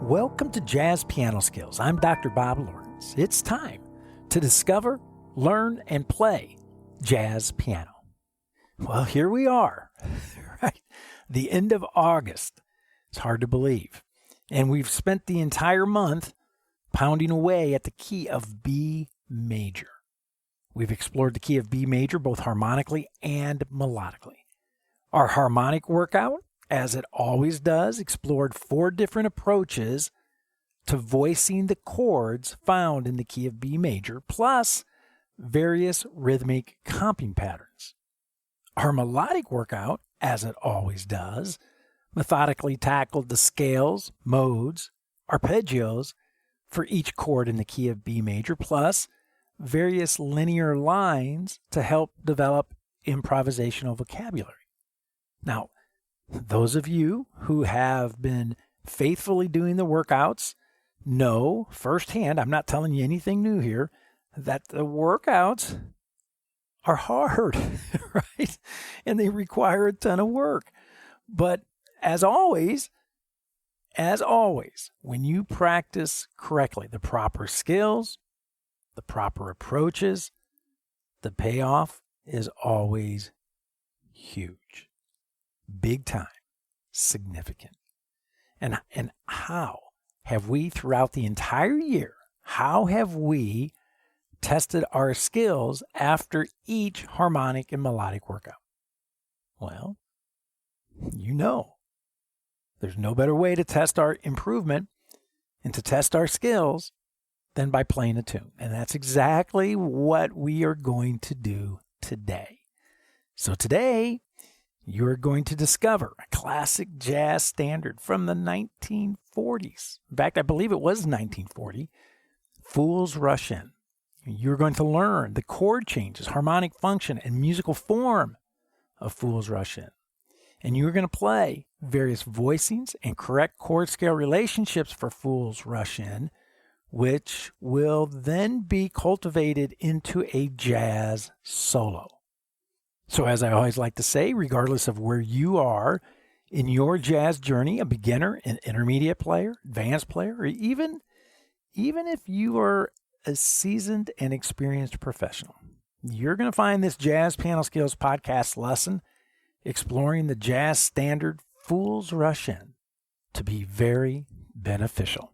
Welcome to Jazz Piano Skills. I'm Dr. Bob Lawrence. It's time to discover, learn, and play jazz piano. Well, here we are, right? The end of August. It's hard to believe. And we've spent the entire month pounding away at the key of B major. We've explored the key of B major both harmonically and melodically. Our harmonic workout, as it always does, explored 4 different approaches to voicing the chords found in the key of B major, plus various rhythmic comping patterns. Our melodic workout, as it always does, methodically tackled the scales, modes, arpeggios for each chord in the key of B major, plus various linear lines to help develop improvisational vocabulary. Now, those of you who have been faithfully doing the workouts know firsthand, I'm not telling you anything new here, that the workouts are hard, right? And they require a ton of work. But as always, when you practice correctly, the proper skills, the proper approaches, the payoff is always huge. Big time, significant. And how have we, throughout the entire year, how have we tested our skills after each harmonic and melodic workout? Well, you know, there's no better way to test our improvement and to test our skills than by playing a tune. And that's exactly what we are going to do today. So today, you're going to discover a classic jazz standard from the 1940s. In fact, I believe it was 1940, Fools Rush In. You're going to learn the chord changes, harmonic function, and musical form of Fools Rush In. And you're going to play various voicings and correct chord scale relationships for Fools Rush In, which will then be cultivated into a jazz solo. So as I always like to say, regardless of where you are in your jazz journey, a beginner, an intermediate player, advanced player, or even if you are a seasoned and experienced professional, you're going to find this Jazz Piano Skills podcast lesson exploring the jazz standard Fools Rush In to be very beneficial.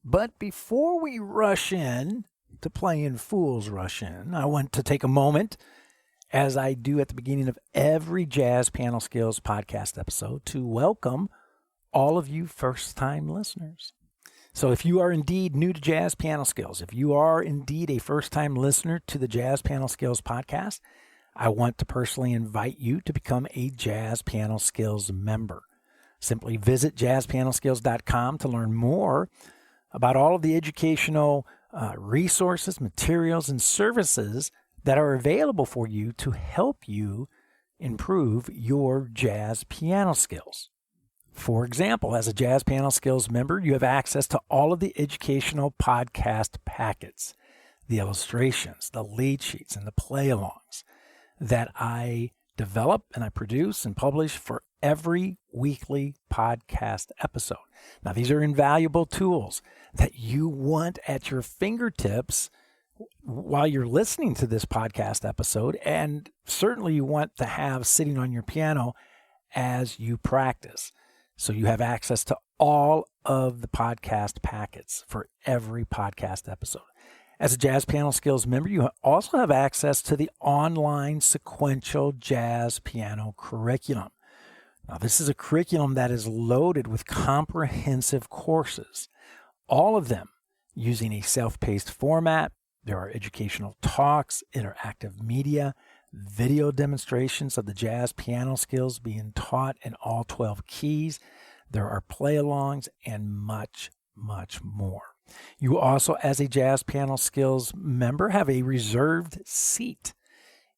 But before we rush in to playing Fools Rush In, I want to take a moment, as I do at the beginning of every Jazz Piano Skills podcast episode, to welcome all of you first-time listeners. So if you are indeed new to Jazz Piano Skills, if you are indeed a first-time listener to the Jazz Piano Skills podcast, I want to personally invite you to become a Jazz Piano Skills member. Simply visit jazzpianoskills.com to learn more about all of the educational resources, materials, and services that are available for you to help you improve your jazz piano skills. For example, as a Jazz Piano Skills member, you have access to all of the educational podcast packets, the illustrations, the lead sheets, and the play-alongs that I develop and I produce and publish for every weekly podcast episode. Now, these are invaluable tools that you want at your fingertips while you're listening to this podcast episode, and certainly you want to have sitting on your piano as you practice. So you have access to all of the podcast packets for every podcast episode. As a Jazz Piano Skills member, you also have access to the online sequential jazz piano curriculum. Now, this is a curriculum that is loaded with comprehensive courses, all of them using a self-paced format. There are educational talks, interactive media, video demonstrations of the jazz piano skills being taught in all 12 keys. There are play-alongs and much, much more. You also, as a Jazz Piano Skills member, have a reserved seat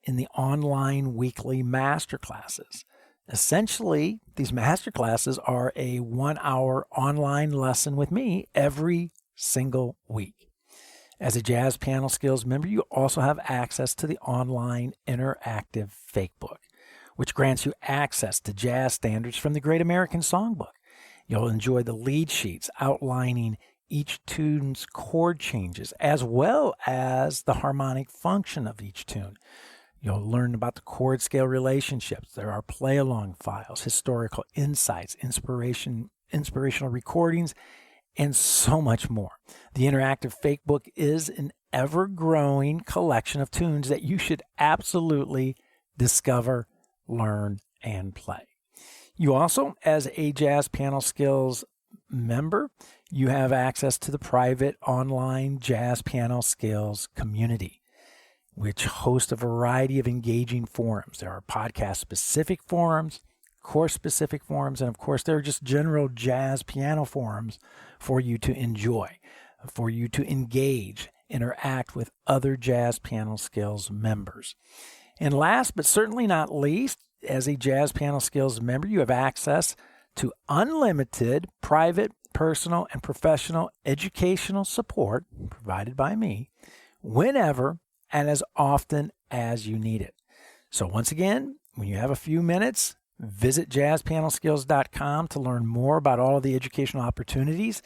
in the online weekly masterclasses. Essentially, these masterclasses are a 1-hour online lesson with me every single week. As a Jazz Piano Skills member, you also have access to the online interactive fake book, which grants you access to jazz standards from the Great American Songbook. You'll enjoy the lead sheets outlining each tune's chord changes, as well as the harmonic function of each tune. You'll learn about the chord scale relationships. There are play-along files, historical insights, inspirational recordings, and so much more. The interactive fake book is an ever-growing collection of tunes that you should absolutely discover, learn, and play. You also, as a JazzPianoSkills member, you have access to the private online JazzPianoSkills community, which hosts a variety of engaging forums. There are podcast-specific forums, course-specific forums, and of course, there are just general jazz piano forums for you to enjoy, for you to engage, interact with other JazzPianoSkills members. And last but certainly not least, as a JazzPianoSkills member, you have access to unlimited private, personal, and professional educational support provided by me whenever and as often as you need it. So once again, when you have a few minutes, visit JazzPianoSkills.com to learn more about all of the educational opportunities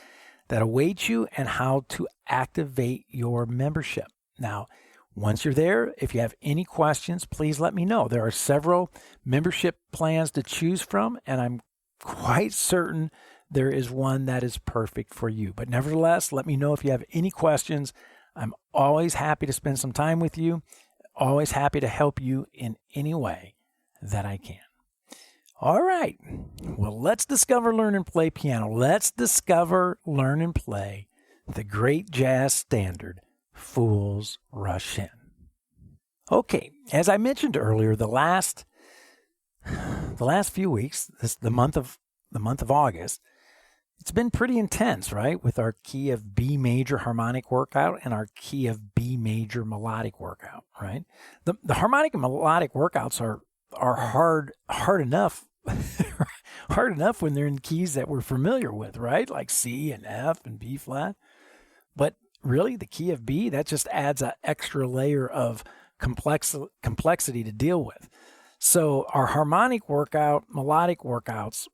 that await you and how to activate your membership. Now, once you're there, if you have any questions, please let me know. There are several membership plans to choose from, and I'm quite certain there is one that is perfect for you. But nevertheless, let me know if you have any questions. I'm always happy to spend some time with you, always happy to help you in any way that I can. All right. Well, let's discover, learn, and play piano. Let's discover, learn, and play the great jazz standard, Fools Rush In. Okay, as I mentioned earlier, the last few weeks, the month of August, it's been pretty intense, right? With our key of B major harmonic workout and our key of B major melodic workout, right? The harmonic and melodic workouts are hard enough hard enough when they're in keys that we're familiar with, right? Like C and F and B flat. But really, the key of B, that just adds an extra layer of complexity to deal with. So our harmonic workout, melodic workouts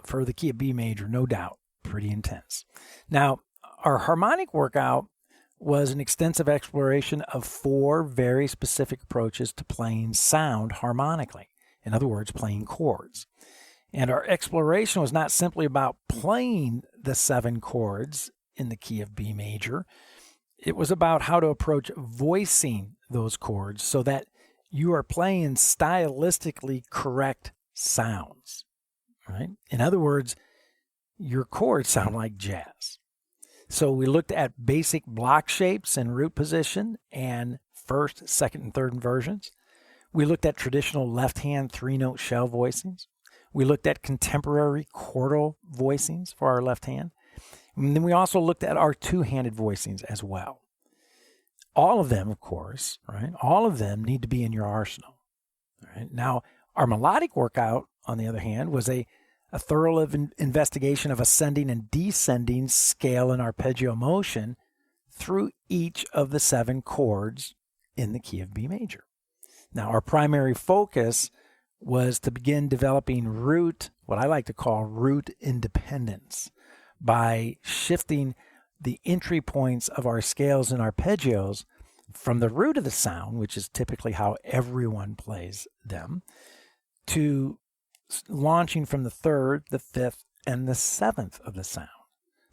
for the key of B major, no doubt, pretty intense. Now, our harmonic workout was an extensive exploration of 4 very specific approaches to playing sound harmonically. In other words, playing chords. And our exploration was not simply about playing the 7 chords in the key of B major. It was about how to approach voicing those chords so that you are playing stylistically correct sounds, right? In other words, your chords sound like jazz. So we looked at basic block shapes and root position and first, second, and third inversions. We looked at traditional left-hand 3-note shell voicings. We looked at contemporary chordal voicings for our left hand. And then we also looked at our 2-handed voicings as well. All of them, of course, right? All of them need to be in your arsenal. Right? Now, our melodic workout, on the other hand, was a thorough investigation of ascending and descending scale and arpeggio motion through each of the 7 chords in the key of B major. Now, our primary focus was to begin developing what I like to call root independence, by shifting the entry points of our scales and arpeggios from the root of the sound, which is typically how everyone plays them, to launching from the 3rd, the 5th, and the 7th of the sound.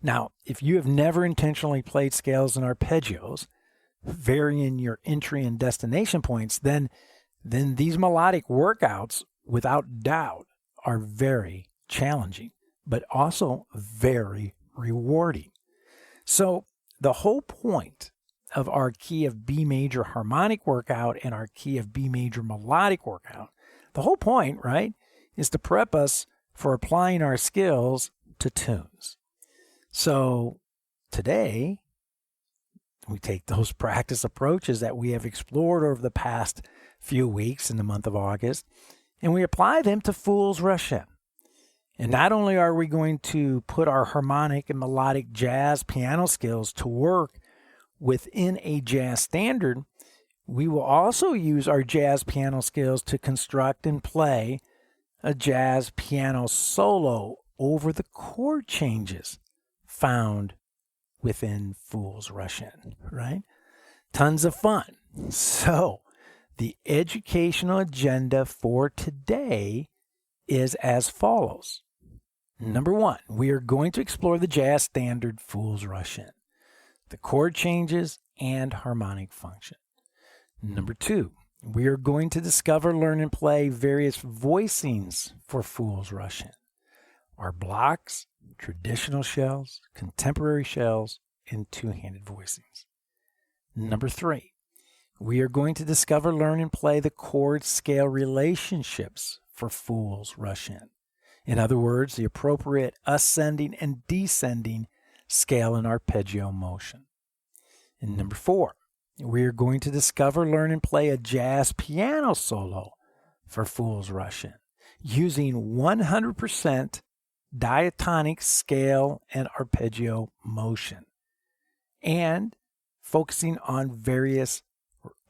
Now, if you have never intentionally played scales and arpeggios, varying your entry and destination points, then these melodic workouts, without doubt, are very challenging, but also very rewarding. So the whole point of our key of B major harmonic workout and our key of B major melodic workout, the whole point, right, is to prep us for applying our skills to tunes. So today, we take those practice approaches that we have explored over the past few weeks in the month of August, and we apply them to Fools Rush In. And not only are we going to put our harmonic and melodic jazz piano skills to work within a jazz standard, we will also use our jazz piano skills to construct and play a jazz piano solo over the chord changes found within Fool's Rush In, right? Tons of fun. So, the educational agenda for today is as follows. Number 1, we are going to explore the jazz standard Fool's Rush In, the chord changes, and harmonic function. Number 2, we are going to discover, learn, and play various voicings for Fool's Rush In. Our blocks, traditional shells, contemporary shells, and two-handed voicings. Number 3, we are going to discover, learn, and play the chord-scale relationships for Fool's Rush In. In other words, the appropriate ascending and descending scale and arpeggio motion. And number 4, we are going to discover, learn, and play a jazz piano solo for Fool's Rush In, using 100% diatonic scale and arpeggio motion, and focusing on various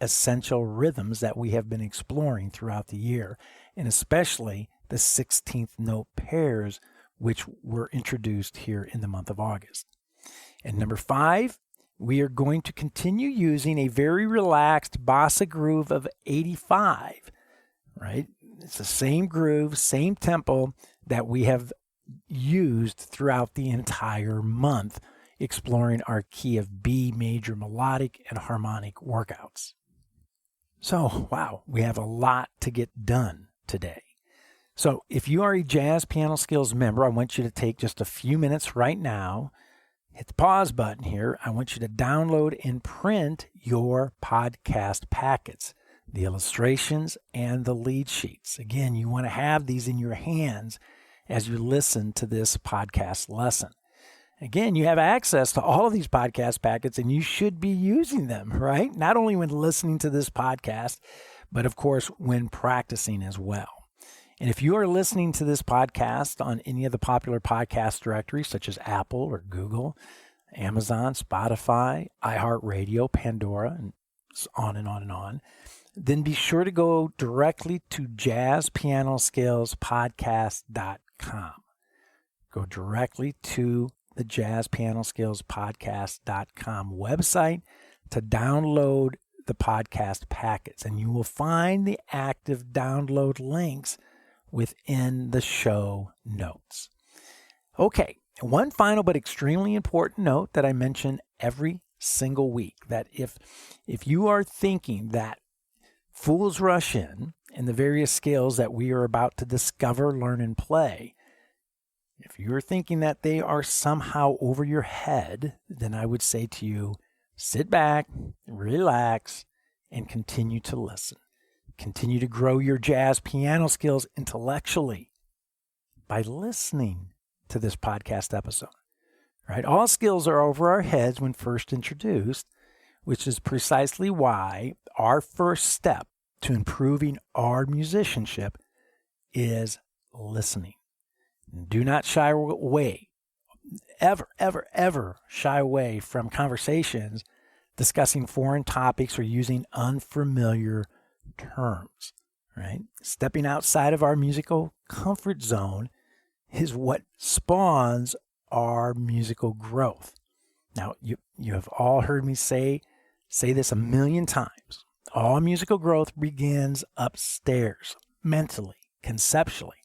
essential rhythms that we have been exploring throughout the year, and especially the 16th note pairs, which were introduced here in the month of August. And number 5, we are going to continue using a very relaxed bossa groove of 85, right? It's the same groove, same tempo that we have used throughout the entire month, exploring our key of B major melodic and harmonic workouts. So, wow, we have a lot to get done today. So if you are a Jazz Piano Skills member, I want you to take just a few minutes right now, hit the pause button here. I want you to download and print your podcast packets, the illustrations and the lead sheets. Again, you want to have these in your hands as you listen to this podcast lesson. Again, you have access to all of these podcast packets, and you should be using them, right? Not only when listening to this podcast, but of course, when practicing as well. And if you are listening to this podcast on any of the popular podcast directories, such as Apple or Google, Amazon, Spotify, iHeartRadio, Pandora, and on and on and on, then be sure to go directly to JazzPianoSkillspodcast.com. Go directly to the JazzPianoSkillspodcast.com website to download the podcast packets, and you will find the active download links within the show notes. Okay, one final but extremely important note that I mention every single week, that if you are thinking that Fool's Rush In and the various scales that we are about to discover, learn, and play, if you're thinking that they are somehow over your head, then I would say to you, sit back, relax, and continue to listen. Continue to grow your jazz piano skills intellectually by listening to this podcast episode. Right? All skills are over our heads when first introduced, which is precisely why our first step to improving our musicianship is listening. Do not shy away, ever shy away from conversations discussing foreign topics or using unfamiliar terms, right? Stepping outside of our musical comfort zone is what spawns our musical growth. Now, you have all heard me say this a million times. All musical growth begins upstairs, mentally, conceptually,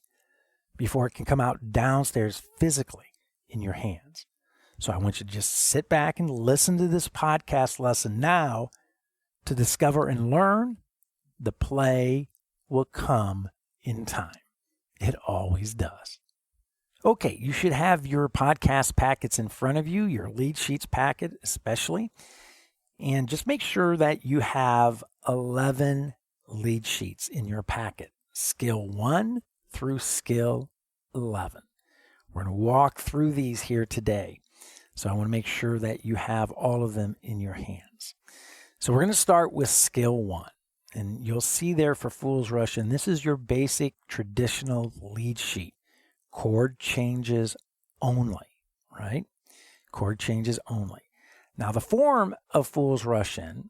before it can come out downstairs physically in your hands. So I want you to just sit back and listen to this podcast lesson now to discover and learn. The play will come in time. It always does. Okay, you should have your podcast packets in front of you, your lead sheets packet especially. And just make sure that you have 11 lead sheets in your packet, skill 1 through skill 11. We're going to walk through these here today. So I want to make sure that you have all of them in your hands. So we're going to start with skill 1. And you'll see there for Fool's Rush In, this is your basic traditional lead sheet. Chord changes only, right? Chord changes only. Now the form of Fool's Rush In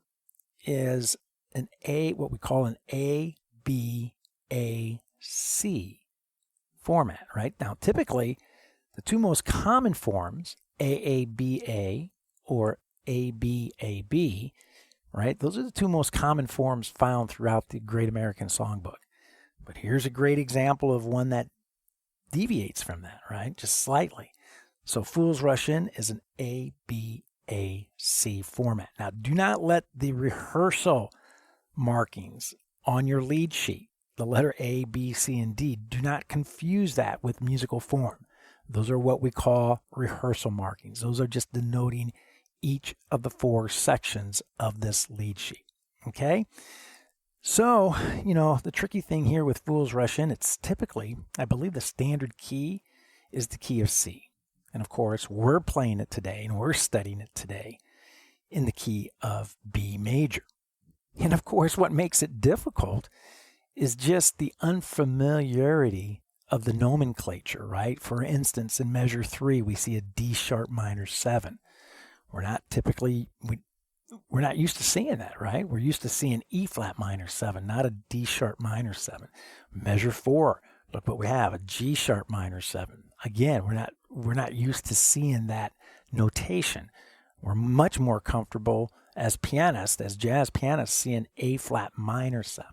is what we call an A-B-A-C format, right? Now typically The two most common forms, AABA or ABAB, right? Those are the two most common forms found throughout the Great American Songbook. But here's a great example of one that deviates from that, right? Just slightly. So Fools Rush In is an ABAC format. Now, do not let the rehearsal markings on your lead sheet, the letter A, B, C, and D, do not confuse that with musical form. Those are what we call rehearsal markings. Those are just denoting each of the 4 sections of this lead sheet. Okay? So, the tricky thing here with Fools Rush In, it's typically, I believe the standard key is the key of C. And of course, we're playing it today and we're studying it today in the key of B major. And of course, what makes it difficult is just the unfamiliarity of the nomenclature, right? For instance, in measure 3, we see a D sharp minor 7. We're not used to seeing that, right? We're used to seeing E flat minor 7, not a D sharp minor 7. Measure 4, look what we have, a G sharp minor 7. Again, we're not used to seeing that notation. We're much more comfortable as pianists, as jazz pianists, seeing A flat minor 7.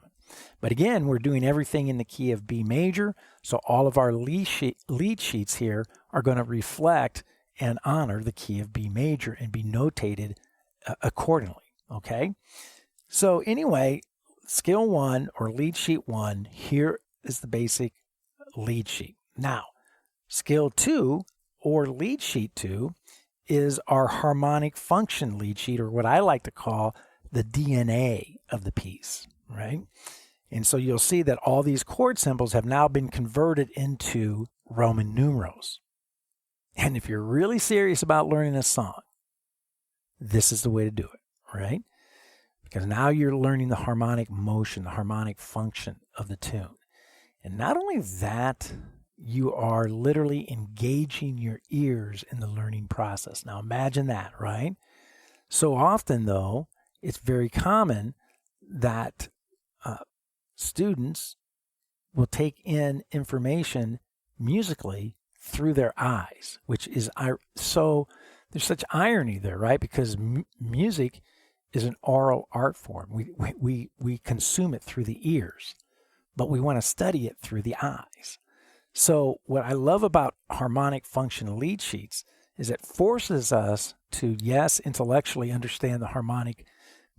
But again, we're doing everything in the key of B major, so all of our lead sheets here are going to reflect and honor the key of B major and be notated accordingly, okay? So anyway, skill 1 or lead sheet 1, here is the basic lead sheet. Now, skill 2 or lead sheet 2 is our harmonic function lead sheet, or what I like to call the DNA of the piece, right? And so you'll see that all these chord symbols have now been converted into Roman numerals. And if you're really serious about learning a song, this is the way to do it, right? Because now you're learning the harmonic motion, the harmonic function of the tune. And not only that, you are literally engaging your ears in the learning process. Now imagine that, right? So often, though, it's very common that students will take in information musically through their eyes, which is so there's such irony there, right? Because music is an oral art form. We consume it through the ears, but we want to study it through the eyes. So what I love about harmonic function lead sheets is it forces us to, yes, intellectually understand the harmonic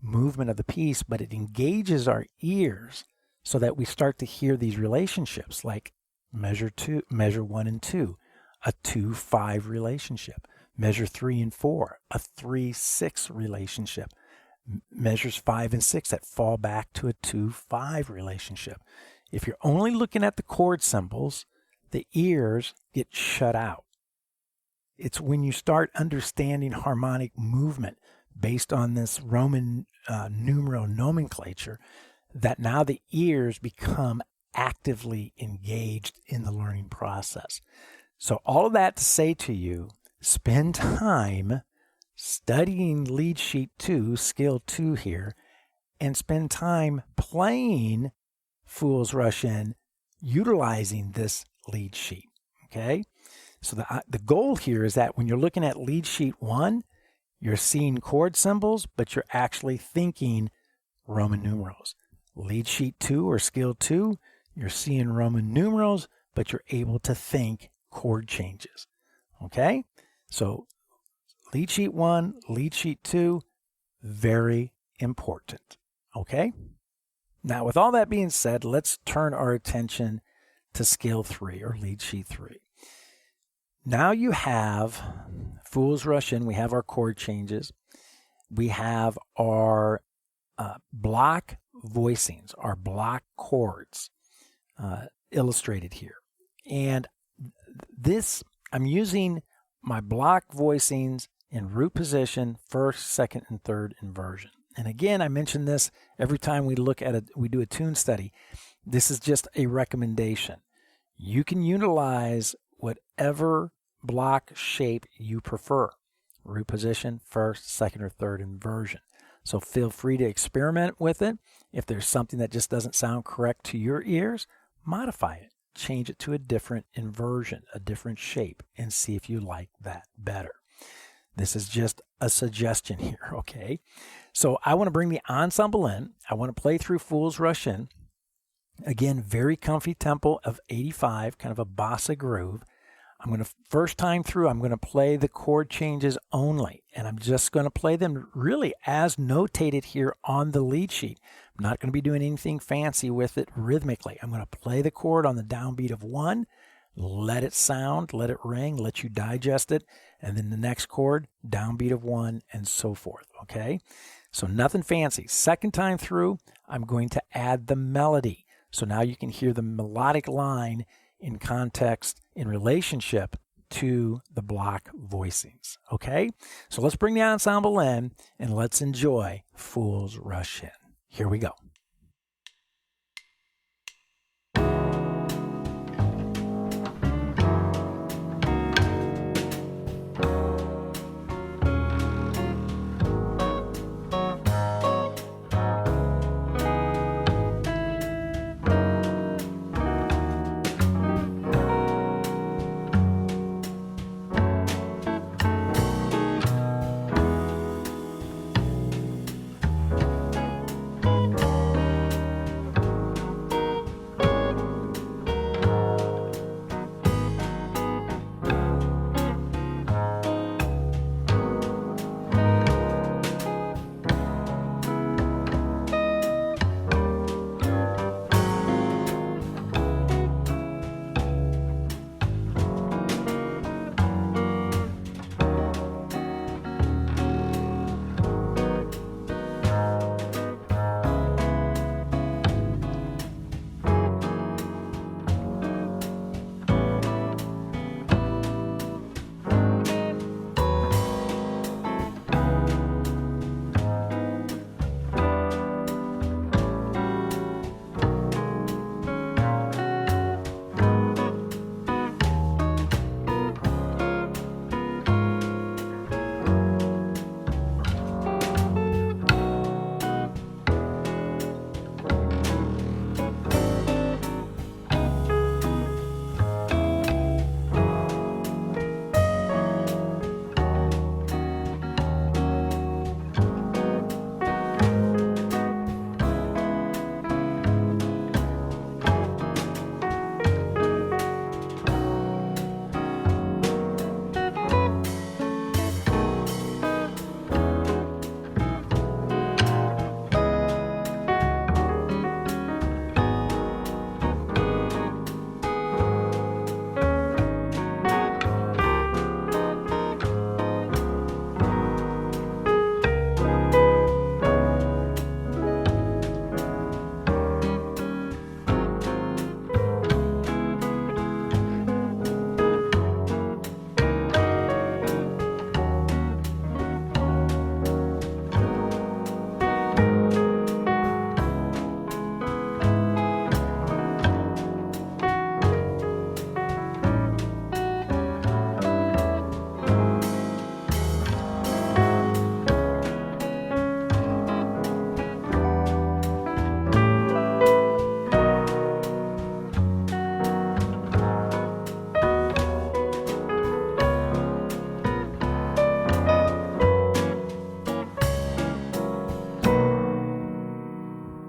movement of the piece, but it engages our ears so that we start to hear these relationships like measure 1 and 2, a 2-5 relationship. Measure 3 and 4, a 3-6 relationship. Measures 5 and 6 that fall back to a 2-5 relationship. If you're only looking at the chord symbols, the ears get shut out. It's when you start understanding harmonic movement based on this Roman numeral nomenclature that now the ears become actively engaged in the learning process. So all of that to say to you, spend time studying lead sheet 2, skill 2 here, and spend time playing Fools Rush In, utilizing this lead sheet, okay? So the goal here is that when you're looking at lead sheet 1, you're seeing chord symbols, but you're actually thinking Roman numerals. Lead sheet 2 or skill 2, you're seeing Roman numerals, but you're able to think chord changes, okay? So lead sheet 1, lead sheet 2, very important, okay? Now, with all that being said, let's turn our attention to skill 3 or lead sheet 3. Now you have Fools Rush In, we have our chord changes, we have our block voicings, our block chords illustrated here. And this, I'm using my block voicings in root position, first, second, and third inversion. And again, I mention this every time we do a tune study. This is just a recommendation. You can utilize whatever block shape you prefer. Root position, first, second, or third inversion. So feel free to experiment with it. If there's something that just doesn't sound correct to your ears, modify it. change it to a different inversion, a different shape, and see if you like that better. This is just a suggestion here, okay? So I want to bring the ensemble in. I want to play through Fool's Rush In. Again, very comfy tempo of 85, kind of a bossa groove. I'm going to, first time through, I'm going to play the chord changes only, and I'm just going to play them really as notated here on the lead sheet. I'm not going to be doing anything fancy with it rhythmically. I'm going to play the chord on the downbeat of 1, let it sound, let it ring, let you digest it, and then the next chord, downbeat of 1, and so forth, okay? So nothing fancy. Second time through, I'm going to add the melody. So now you can hear the melodic line in context, in relationship to the block voicings, okay? So let's bring the ensemble in and let's enjoy Fool's Rush In. Here we go.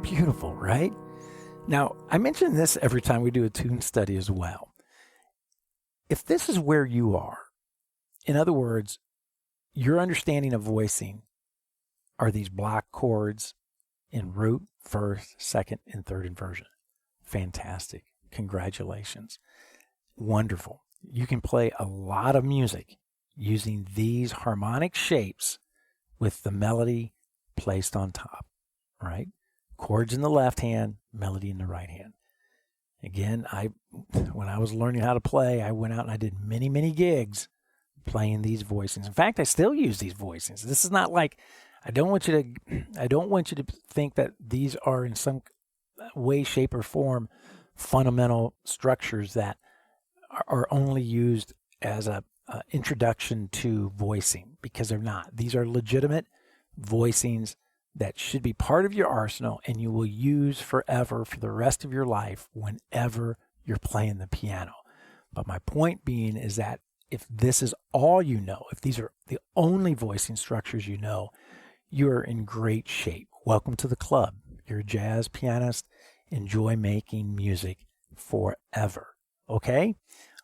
Beautiful, right? Now, I mention this every time we do a tune study as well. If this is where you are, in other words, your understanding of voicing are these block chords in root, first, second, and third inversion. Fantastic. Congratulations. Wonderful. You can play a lot of music using these harmonic shapes with the melody placed on top, right? Chords in the left hand, melody in the right hand. Again, when I was learning how to play, I went out and I did many, many gigs playing these voicings. In fact, I still use these voicings. This is not like, I don't want you to think that these are in some way, shape, or form fundamental structures that are only used as a introduction to voicing, because they're not. These are legitimate voicings that should be part of your arsenal and you will use forever for the rest of your life whenever you're playing the piano. But my point being is that if this is all you know, if these are the only voicing structures you know, you're in great shape. Welcome to the club. You're a jazz pianist. Enjoy making music forever. Okay?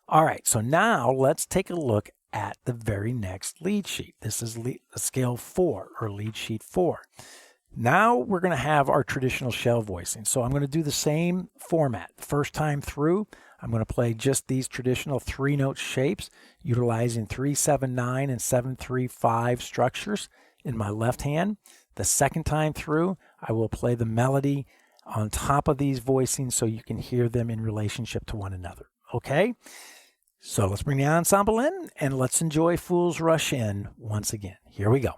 All right, so now let's take a look at the very next lead sheet. This is scale 4 or lead sheet 4. Now we're going to have our traditional shell voicing. So I'm going to do the same format. First time through, I'm going to play just these traditional 3-note shapes utilizing 3-7-9 and 7-3-5 structures in my left hand. The second time through, I will play the melody on top of these voicings so you can hear them in relationship to one another. Okay? So let's bring the ensemble in and let's enjoy Fools Rush In once again. Here we go.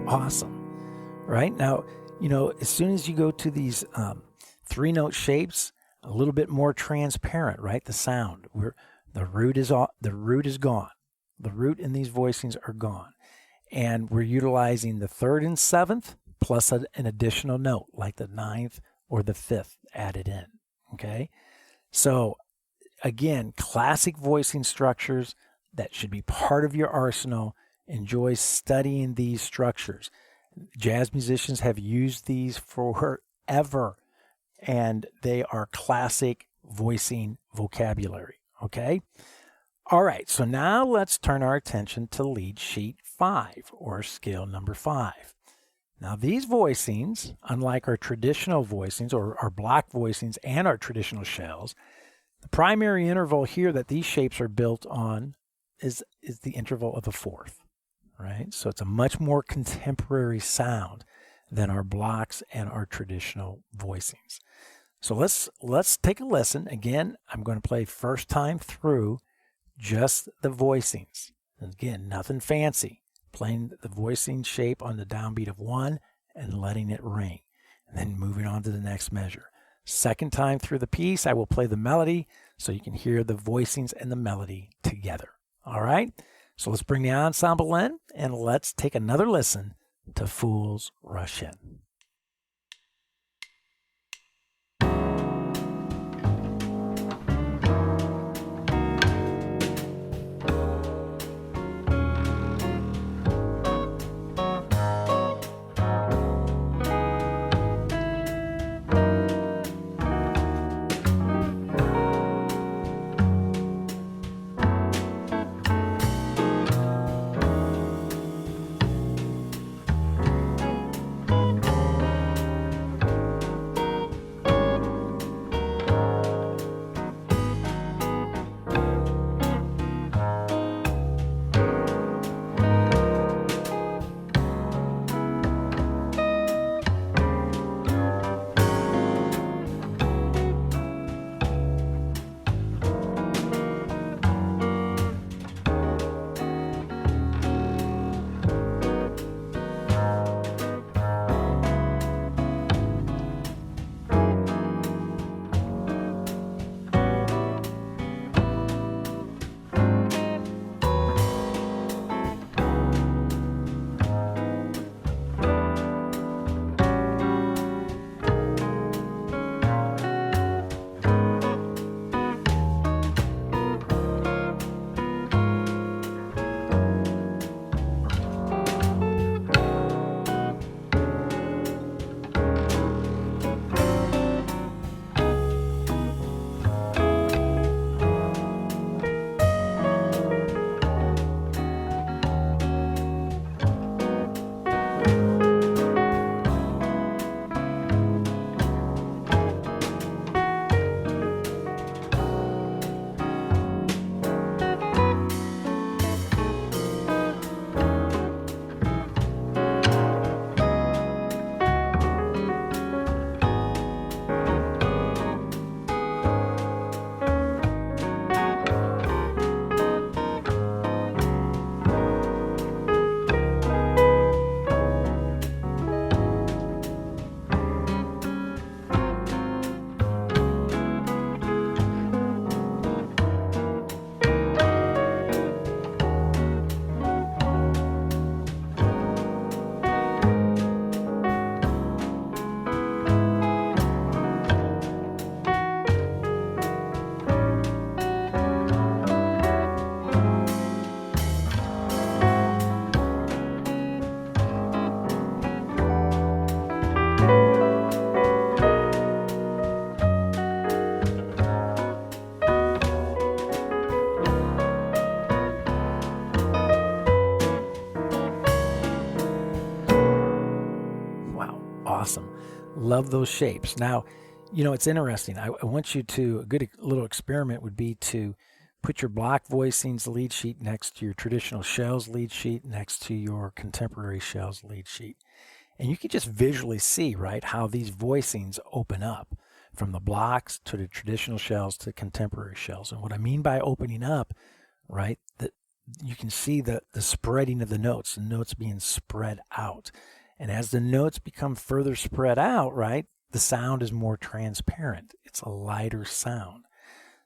Awesome. Right? Now, as soon as you go to these 3-note shapes, a little bit more transparent, right? The sound. The root is gone. The root in these voicings are gone. And we're utilizing the 3rd and 7th plus an additional note, like the 9th or the 5th added in. Okay? So, again, classic voicing structures that should be part of your arsenal. Enjoy studying these structures. Jazz musicians have used these forever, and they are classic voicing vocabulary. Okay? All right, so now let's turn our attention to lead sheet 5, or scale number 5. Now, these voicings, unlike our traditional voicings, or our block voicings and our traditional shells, the primary interval here that these shapes are built on is the interval of a 4th. Right? So it's a much more contemporary sound than our blocks and our traditional voicings. So let's take a listen. Again, I'm going to play first time through just the voicings. And again, nothing fancy. Playing the voicing shape on the downbeat of 1 and letting it ring. And then moving on to the next measure. Second time through the piece, I will play the melody so you can hear the voicings and the melody together. All right? So let's bring the ensemble in and let's take another listen to Fools Rush In. Awesome. Love those shapes. Now, it's interesting. I want you to, a good little experiment would be to put your block voicings lead sheet next to your traditional shells lead sheet, next to your contemporary shells lead sheet. And you can just visually see, right, how these voicings open up from the blocks to the traditional shells to contemporary shells. And what I mean by opening up, right, that you can see the spreading of the notes being spread out. And as the notes become further spread out, right, the sound is more transparent. It's a lighter sound.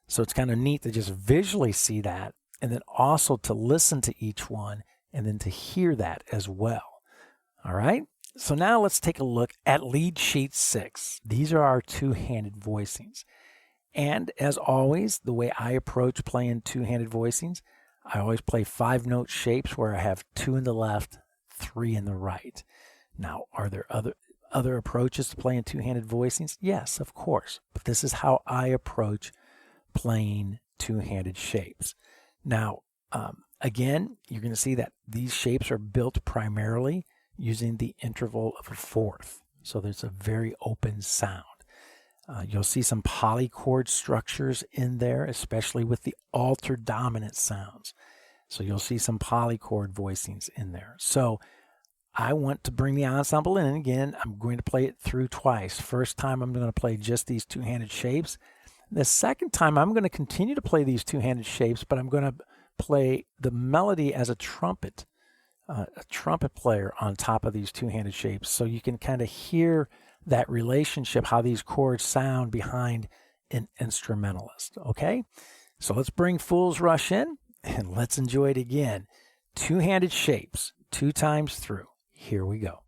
So it's kind of neat to just visually see that, and then also to listen to each one, and then to hear that as well. All right? So now let's take a look at lead sheet 6. These are our two-handed voicings. And as always, the way I approach playing two-handed voicings, I always play 5-note shapes where I have 2 in the left, 3 in the right. Now, are there other approaches to playing two-handed voicings? Yes, of course. But this is how I approach playing two-handed shapes. Now, again, you're going to see that these shapes are built primarily using the interval of a fourth. So there's a very open sound. You'll see some polychord structures in there, especially with the altered dominant sounds. So you'll see some polychord voicings in there. So I want to bring the ensemble in. And again, I'm going to play it through twice. First time, I'm going to play just these two-handed shapes. The second time, I'm going to continue to play these two-handed shapes, but I'm going to play the melody as a trumpet player on top of these two-handed shapes, so you can kind of hear that relationship, how these chords sound behind an instrumentalist. Okay, so let's bring Fool's Rush in and let's enjoy it again. Two-handed shapes, 2 times through. Here we go.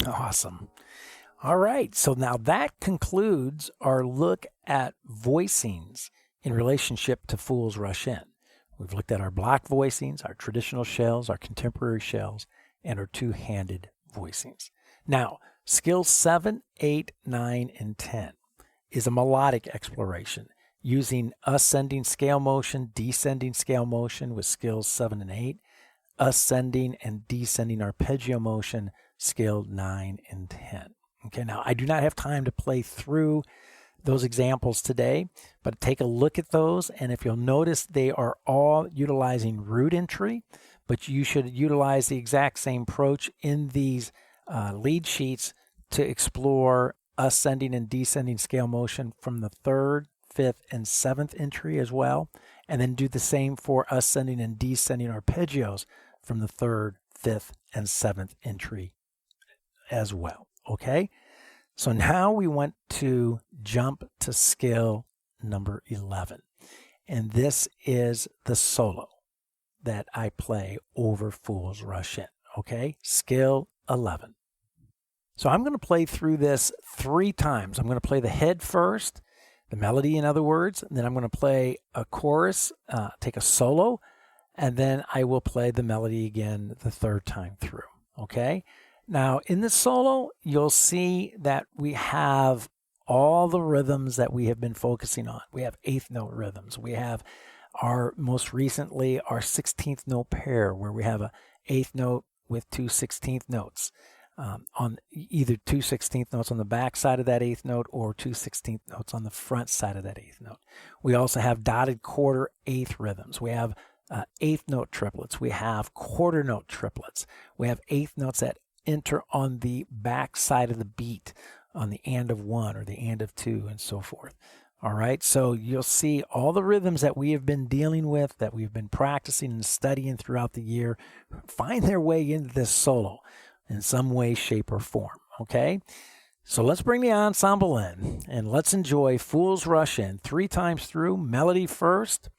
Awesome. All right, so now that concludes our look at voicings in relationship to Fool's Rush In. We've looked at our block voicings, our traditional shells, our contemporary shells, and our two-handed voicings. Now, skills 7, 8, 9, and 10 is a melodic exploration using ascending scale motion, descending scale motion with skills 7 and 8, ascending and descending arpeggio motion, scale 9 and 10. Okay, now I do not have time to play through those examples today, but take a look at those, and if you'll notice, they are all utilizing root entry, but you should utilize the exact same approach in these lead sheets to explore ascending and descending scale motion from the 3rd, 5th, and 7th entry as well, and then do the same for ascending and descending arpeggios from the 3rd, 5th, and 7th entry as well. Okay, so now we want to jump to skill number 11, and this is the solo that I play over Fool's Rush In. Okay, skill 11. So I'm going to play through this 3 times. I'm going to play the head first, the melody in other words, and then I'm going to play a chorus, take a solo, and then I will play the melody again the third time through, okay? Now, in the solo, you'll see that we have all the rhythms that we have been focusing on. We have eighth note rhythms. We have most recently, our 16th note pair, where we have a eighth note with two 16th notes. On either two 16th notes on the back side of that eighth note or two 16th notes on the front side of that eighth note. We also have dotted quarter eighth rhythms. We have eighth note triplets. We have quarter note triplets. We have eighth notes that enter on the back side of the beat on the and of one or the and of two and so forth. All right, so you'll see all the rhythms that we have been dealing with, that we've been practicing and studying throughout the year, find their way into this solo in some way, shape, or form, okay? So let's bring the ensemble in, and let's enjoy Fool's Rush In 3 times through, melody first,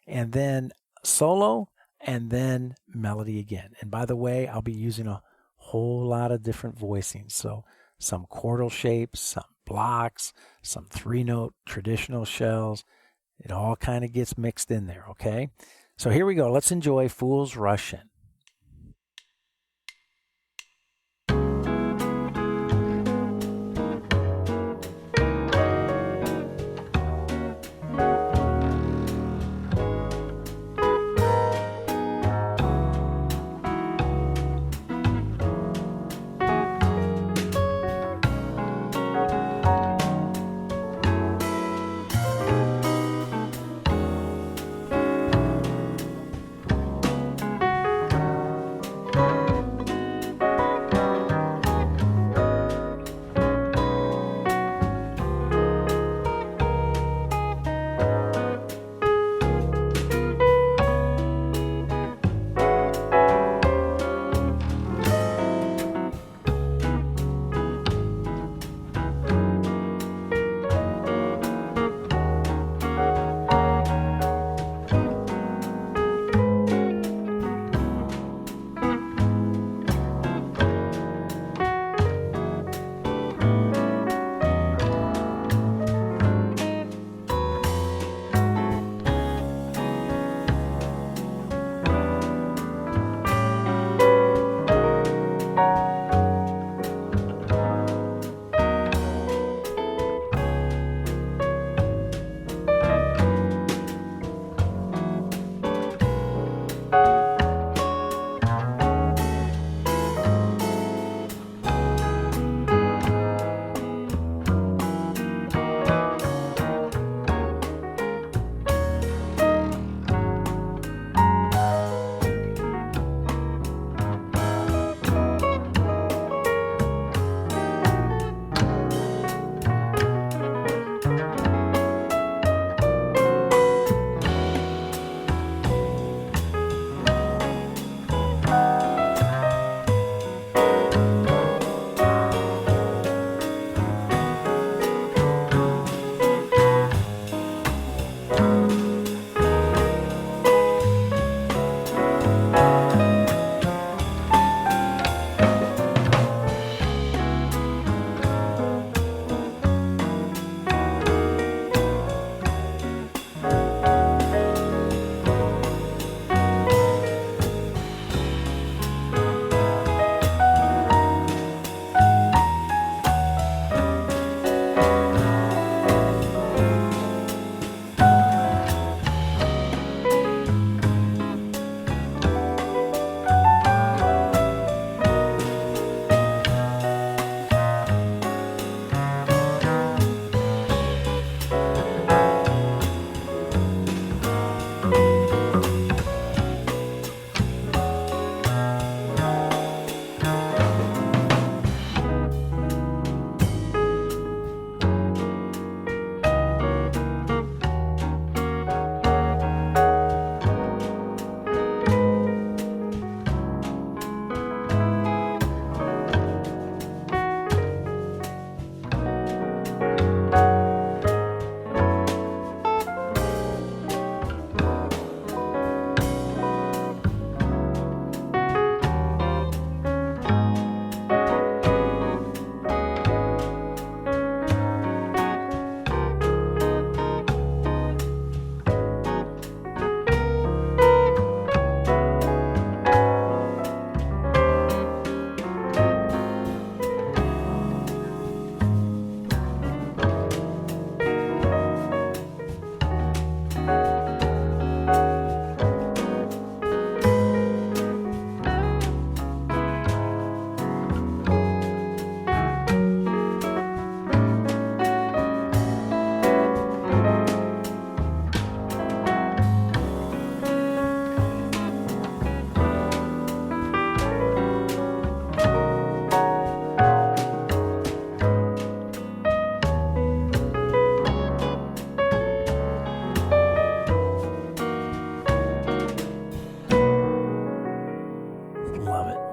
and then solo, and then melody again. And by the way, I'll be using a whole lot of different voicings, so some chordal shapes, some blocks, some 3-note traditional shells. It all kind of gets mixed in there, okay? So here we go. Let's enjoy Fool's Rush In.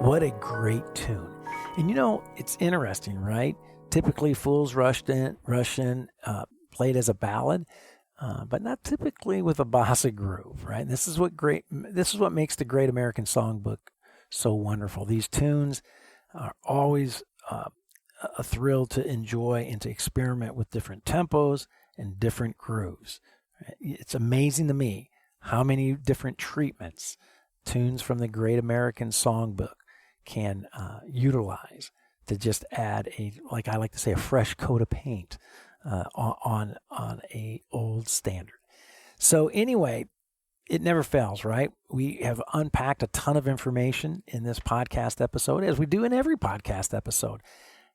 What a great tune. And it's interesting, right? Typically, Fools Rush In played as a ballad, but not typically with a bossa groove, right? This is what makes the Great American Songbook so wonderful. These tunes are always a thrill to enjoy and to experiment with different tempos and different grooves. It's amazing to me how many different treatments tunes from the Great American Songbook can utilize to just add like I like to say, a fresh coat of paint on a old standard. So anyway, it never fails, right? We have unpacked a ton of information in this podcast episode, as we do in every podcast episode.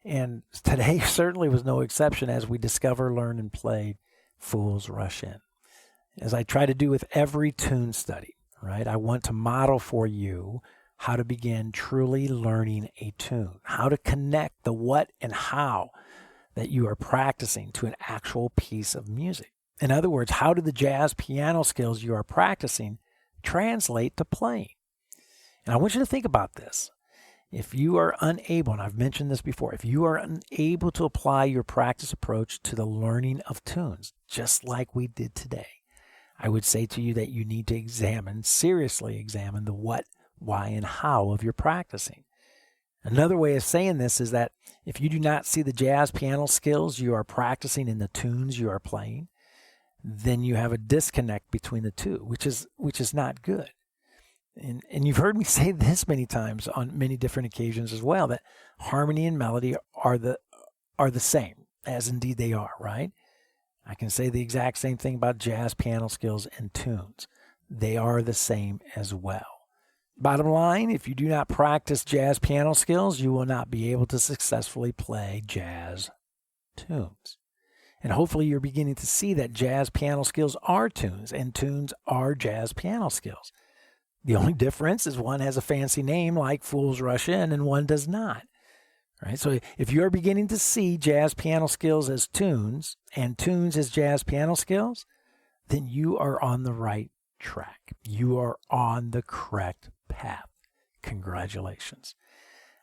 And today certainly was no exception as we discover, learn, and play Fools Rush In. As I try to do with every tune study, right? I want to model for you how to begin truly learning a tune, how to connect the what and how that you are practicing to an actual piece of music. In other words, how do the jazz piano skills you are practicing translate to playing? And I want you to think about this. If you are unable, and I've mentioned this before, if you are unable to apply your practice approach to the learning of tunes, just like we did today, I would say to you that you need to seriously examine the what, why, and how of your practicing. Another way of saying this is that if you do not see the jazz piano skills you are practicing in the tunes you are playing, then you have a disconnect between the two, which is not good. And you've heard me say this many times on many different occasions as well, that harmony and melody are the same, as indeed they are, right? I can say the exact same thing about jazz piano skills and tunes. They are the same as well. Bottom line, if you do not practice jazz piano skills, you will not be able to successfully play jazz tunes. And hopefully you're beginning to see that jazz piano skills are tunes and tunes are jazz piano skills. The only difference is one has a fancy name like Fools Rush In and one does not. Right? So if you're beginning to see jazz piano skills as tunes and tunes as jazz piano skills, then you are on the right track. You are on the correct path. Congratulations.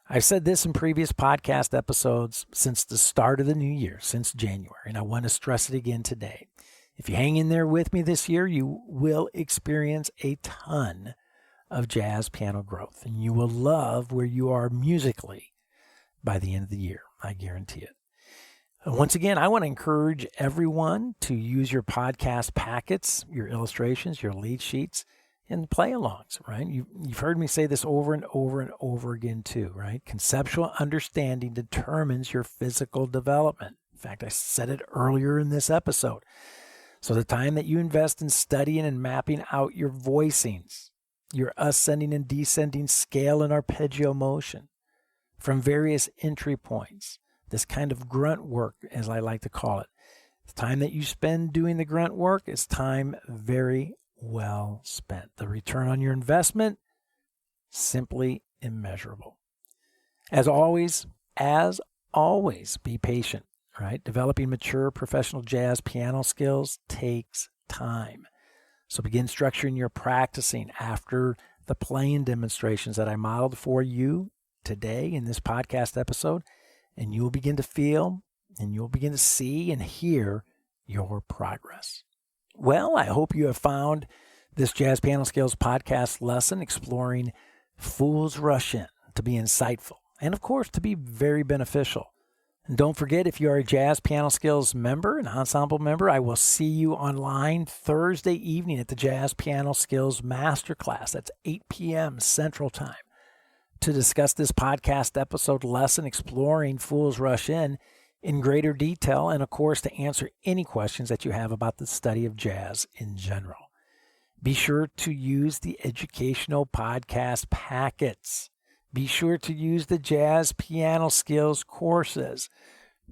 I've said this in previous podcast episodes since the start of the new year, since January, and I want to stress it again today. If you hang in there with me this year, you will experience a ton of jazz piano growth, and you will love where you are musically by the end of the year. I guarantee it. Once again, I want to encourage everyone to use your podcast packets, your illustrations, your lead sheets, and play-alongs, right? You've heard me say this over and over and over again too, right? Conceptual understanding determines your physical development. In fact, I said it earlier in this episode. So the time that you invest in studying and mapping out your voicings, your ascending and descending scale and arpeggio motion from various entry points, this kind of grunt work, as I like to call it. The time that you spend doing the grunt work is time very well spent. The return on your investment, simply immeasurable. As always, be patient, right? Developing mature professional jazz piano skills takes time. So begin structuring your practicing after the playing demonstrations that I modeled for you today in this podcast episode, and you will begin to feel and you'll begin to see and hear your progress. Well, I hope you have found this Jazz Piano Skills podcast lesson exploring Fools Rush In to be insightful and, of course, to be very beneficial. And don't forget, if you are a Jazz Piano Skills member, an ensemble member, I will see you online Thursday evening at the Jazz Piano Skills Masterclass. That's 8 p.m. Central Time to discuss this podcast episode lesson exploring Fools Rush In greater detail and, of course, to answer any questions that you have about the study of jazz in general. Be sure to use the educational podcast packets. Be sure to use the Jazz Piano Skills courses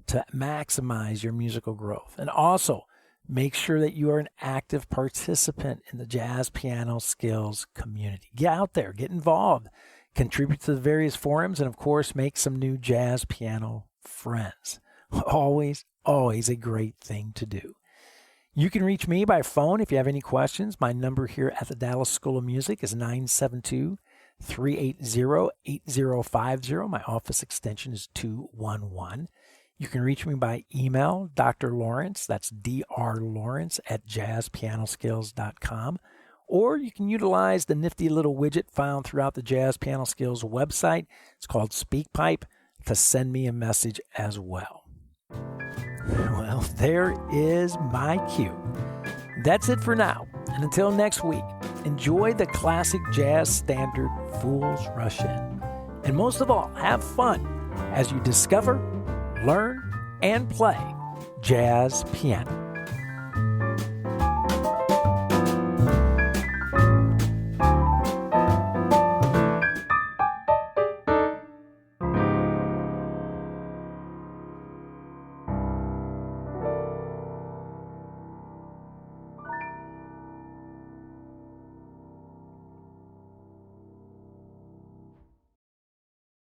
to maximize your musical growth. And also, make sure that you are an active participant in the Jazz Piano Skills community. Get out there, get involved, contribute to the various forums, and of course, make some new jazz piano friends. Always a great thing to do. You can reach me by phone if you have any questions. My number here at the Dallas School of Music is 380-8050. My office extension is 211. You can reach me by email, Dr. Lawrence, that's drlawrence at jazzpianoskills.com. Or you can utilize the nifty little widget found throughout the Jazz Piano Skills website. It's called SpeakPipe to send me a message as well. Well, there is my cue. That's it for now. And until next week, enjoy the classic jazz standard Fools Rush In. And most of all, have fun as you discover, learn, and play jazz piano.